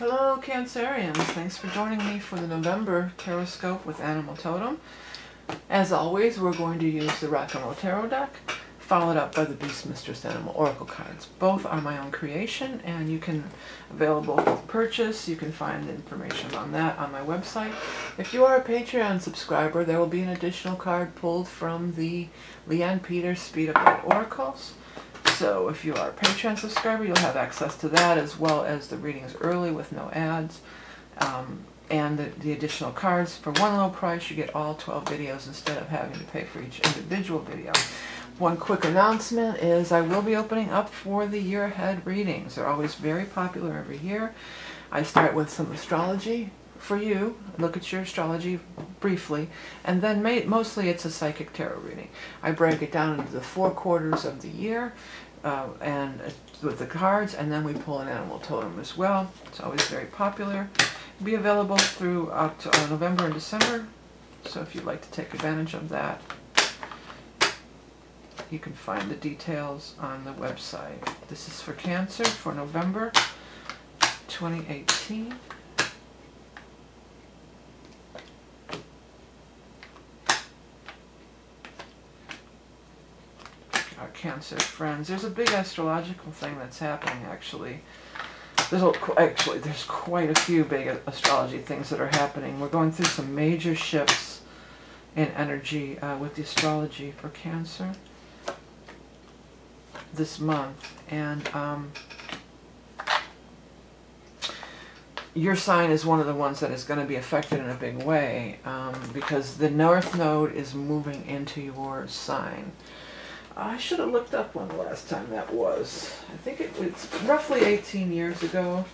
Hello Cancerians, thanks for joining me for the November Taroscope with Animal Totem. As always, we're going to use the Rock and Roll Tarot deck, followed up by the Beast Mistress Animal Oracle cards. Both are my own creation and you can, available for purchase, you can find information on that on my website. If you are a Patreon subscriber, there will be an additional card pulled from the Leanne Peters Speed of Light Oracles. So if you are a Patreon subscriber, you'll have access to that as well as the readings early with no ads. And the additional cards. For one low price, you get all 12 videos instead of having to pay for each individual video. One quick announcement is I will be opening up for the year ahead readings. They're always very popular every year. I start with some astrology for you, look at your astrology briefly, and then mostly it's a psychic tarot reading. I break it down into the 4 quarters of the year and with the cards, and then we pull an animal totem as well. It's always very popular. It'll be available through November and December, so if you'd like to take advantage of that, you can find the details on the website. This is for Cancer for November 2018. Our Cancer friends. There's a big astrological thing that's happening actually. There's quite a few big astrology things that are happening. We're going through some major shifts in energy with the astrology for Cancer this month, and your sign is one of the ones that is going to be affected in a big way because the North Node is moving into your sign. I should have looked up when the last time that was. I think it's roughly 18 years ago.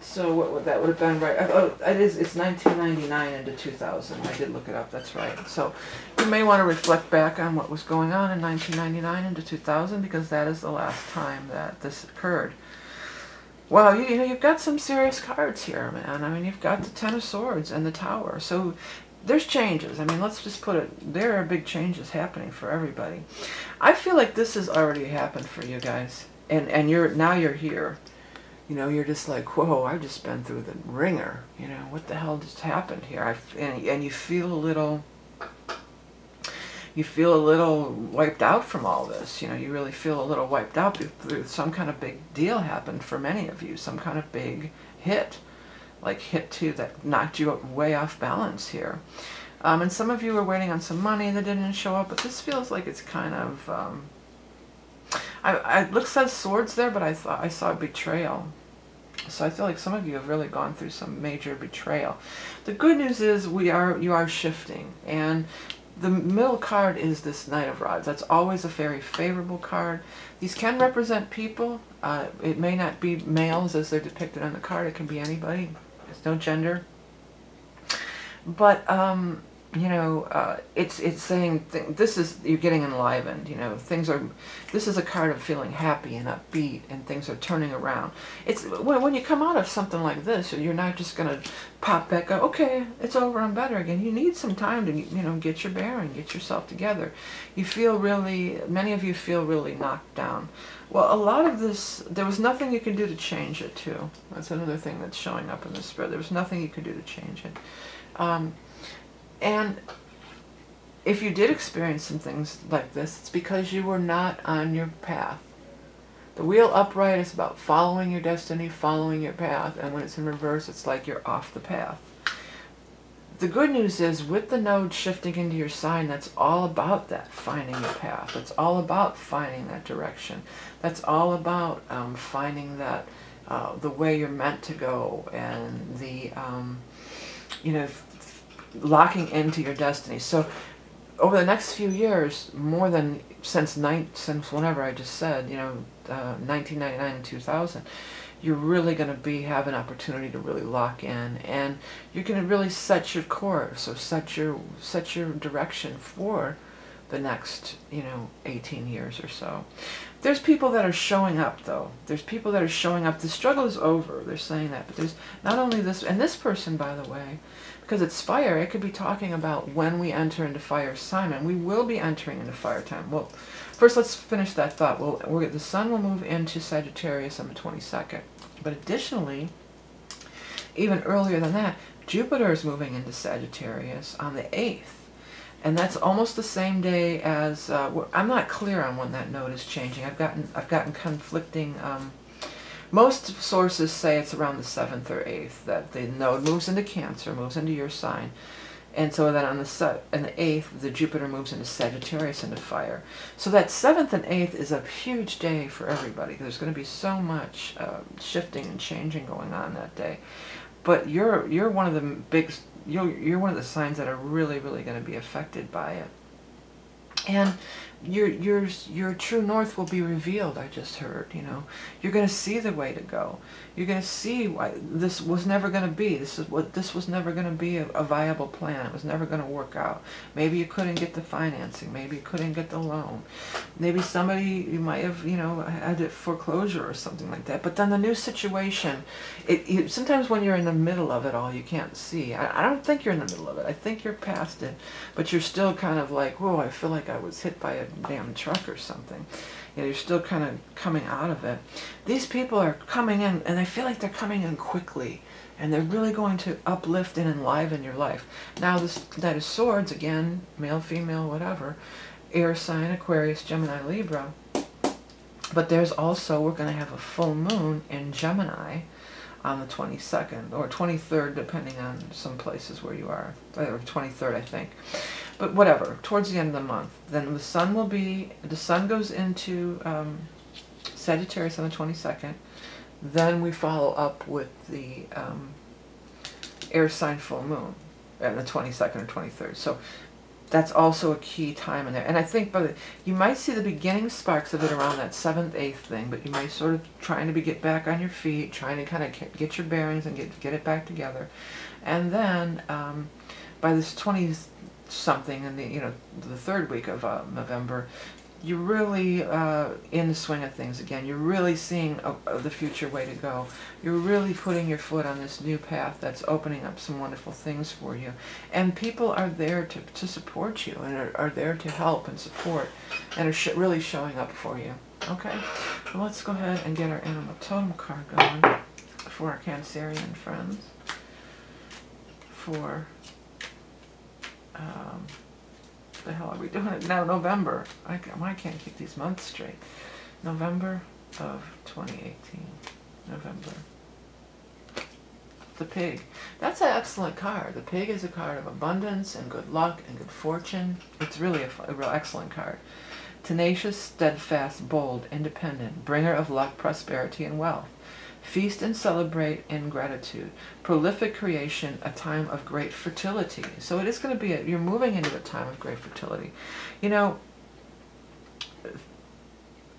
So what would that would have been, right? Oh, it's 1999 into 2000. I did look it up, that's right. So you may want to reflect back on what was going on in 1999 into 2000 because that is the last time that this occurred. Wow, you know, you've got some serious cards here, man. I mean, you've got the Ten of Swords and the Tower. So there's changes. I mean, let's just put it, there are big changes happening for everybody. I feel like this has already happened for you guys. And now you're here. You know, you're just like, whoa, I've just been through the ringer. You know, what the hell just happened here? And you feel a little wiped out from all this. You know, you really feel a little wiped out. Some kind of big deal happened for many of you. Some kind of big hit. Like hit two that knocked you way off balance here. And some of you were waiting on some money that didn't show up, but this feels like it's kind of, it says swords there, but I thought I saw betrayal. So I feel like some of you have really gone through some major betrayal. The good news is you are shifting, and the middle card is this Knight of Rods. That's always a very favorable card. These can represent people. It may not be males as they're depicted on the card. It can be anybody. There's no gender. But you know, it's saying you're getting enlivened. You know, this is a card of feeling happy and upbeat, and things are turning around. It's when you come out of something like this, you're not just gonna pop back up. Okay, it's over. I'm better again. You need some time to, you know, get your bearing, get yourself together. You feel really, many of you feel really knocked down. Well, a lot of this, there was nothing you can do to change it too. That's another thing that's showing up in the spread. There was nothing you could do to change it. And if you did experience some things like this, it's because you were not on your path. The wheel upright is about following your destiny, following your path, and when it's in reverse, it's like you're off the path. The good news is, with the node shifting into your sign, that's all about that, finding your path. It's all about finding that direction. That's all about finding that, the way you're meant to go, and the, you know, locking into your destiny. So over the next few years, more than since whenever I just said, you know, 1999 and 2000, you're really going to have an opportunity to really lock in, and you're going to really set your course, or set your direction for the next, you know, 18 years or so. There's people that are showing up, though. There's people that are showing up. The struggle is over. They're saying that. But there's not only this, and this person, by the way, because it's fire, it could be talking about when we enter into fire sign, and we will be entering into fire time. Well, first let's finish that thought. The sun will move into Sagittarius on the 22nd. But additionally, even earlier than that, Jupiter is moving into Sagittarius on the 8th. And that's almost the same day as, I'm not clear on when that node is changing. I've gotten conflicting, most sources say it's around the 7th or 8th that the node moves into Cancer, moves into your sign. And so then on the 8th, the Jupiter moves into Sagittarius, into fire. So that 7th and 8th is a huge day for everybody. There's going to be so much shifting and changing going on that day. But you're one of the big, you're one of the signs that are really, really going to be affected by it. And your true north will be revealed, I just heard, you know. You're going to see the way to go. You're going to see why this was never going to be. This was never going to be a viable plan. It was never going to work out. Maybe you couldn't get the financing. Maybe you couldn't get the loan. Maybe somebody, you might have, you know, had a foreclosure or something like that. But then the new situation, sometimes when you're in the middle of it all, you can't see. I don't think you're in the middle of it. I think you're past it. But you're still kind of like, whoa, I feel like I was hit by a damn truck or something. You know, you're still kind of coming out of it. These people are coming in, and I feel like they're coming in quickly, and they're really going to uplift and enliven your life. Now, this Knight of Swords, again, male, female, whatever, air sign, Aquarius, Gemini, Libra. But there's also, we're going to have a full moon in Gemini on the 22nd, or 23rd, depending on some places where you are, or 23rd, I think. But whatever, towards the end of the month, then the sun goes into Sagittarius on the 22nd. Then we follow up with the air sign full moon on the 22nd or 23rd. So that's also a key time in there. And I think you might see the beginning sparks of it around that 7th, 8th thing, but you might sort of trying to get back on your feet, trying to kind of get your bearings and get it back together. And then by this 20-something in the third week of November, you're really in the swing of things again. You're really seeing the future way to go. You're really putting your foot on this new path that's opening up some wonderful things for you. And people are there to support you, and are there to help and support, and are really showing up for you. Okay? So let's go ahead and get our animal totem card going for our Cancerian friends. For the hell are we doing it now? November. I can't keep these months straight. November of 2018. November. The pig. That's an excellent card. The pig is a card of abundance and good luck and good fortune. It's really a real excellent card. Tenacious, steadfast, bold, independent, bringer of luck, prosperity, and wealth. Feast and celebrate in gratitude. Prolific creation, a time of great fertility. So it is going to be, you're moving into a time of great fertility. You know,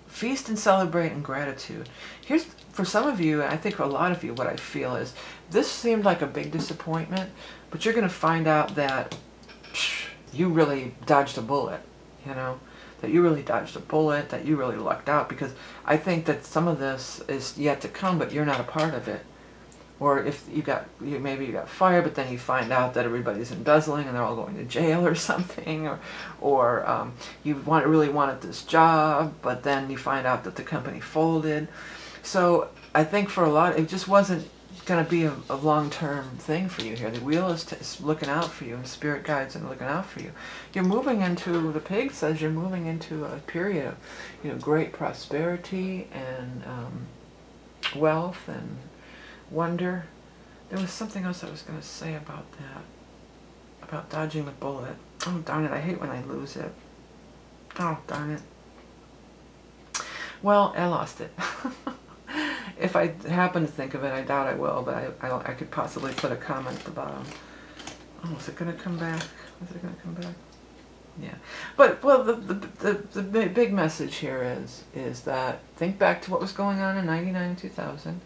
feast and celebrate in gratitude. Here's, for some of you, and I think for a lot of you, what I feel is, this seemed like a big disappointment, but you're going to find out that you really dodged a bullet, you know. That you really dodged a bullet, that you really lucked out, because I think that some of this is yet to come, but you're not a part of it. Or if maybe you got fired, but then you find out that everybody's embezzling and they're all going to jail or something, or you really wanted this job, but then you find out that the company folded. So I think for a lot, it just wasn't going to be a long-term thing for you here. The wheel is looking out for you, and spirit guides are looking out for you. You're moving into, the pig says you're moving into a period of, you know, great prosperity and wealth and wonder. There was something else I was going to say about that, about dodging the bullet. Oh darn it, I hate when I lose it. Oh darn it. Well, I lost it. If I happen to think of it, I doubt I will, but I could possibly put a comment at the bottom. Oh, is it going to come back? Is it going to come back? Yeah. But, well, the big message here is that think back to what was going on in 99, 2000.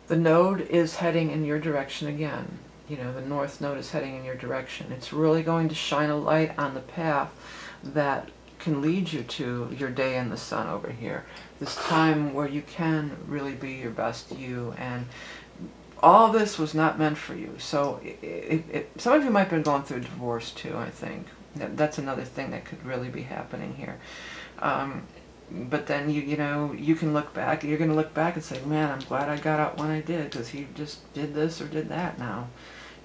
The node is heading in your direction again. You know, the north node is heading in your direction. It's really going to shine a light on the path that can lead you to your day in the sun over here. This time where you can really be your best you, and all this was not meant for you. So some of you might have been going through divorce too, I think. That's another thing that could really be happening here. but then you know, you can look back, you're going to look back and say, man, I'm glad I got out when I did, because he just did this or did that now.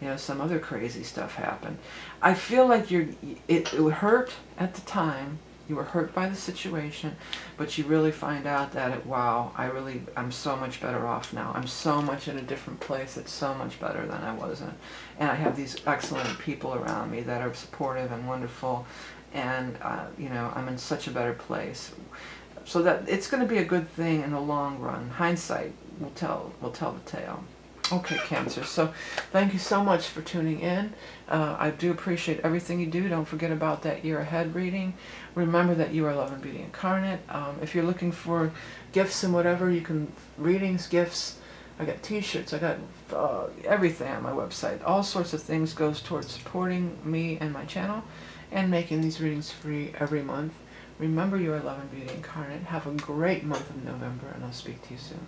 You know, some other crazy stuff happened. I feel like it hurt at the time. You were hurt by the situation, but you really find out that, wow, I'm so much better off now. I'm so much in a different place. It's so much better than I was in. And I have these excellent people around me that are supportive and wonderful, and, you know, I'm in such a better place. So that it's going to be a good thing in the long run. Hindsight will tell the tale. Okay, Cancer, so thank you so much for tuning in. I do appreciate everything you do. Don't forget about that year ahead reading. Remember that you are love and beauty incarnate. If you're looking for gifts and whatever, you can, readings, gifts, I got t-shirts, I got everything on my website. All sorts of things goes towards supporting me and my channel and making these readings free every month. Remember, you are love and beauty incarnate. Have a great month of November, and I'll speak to you soon.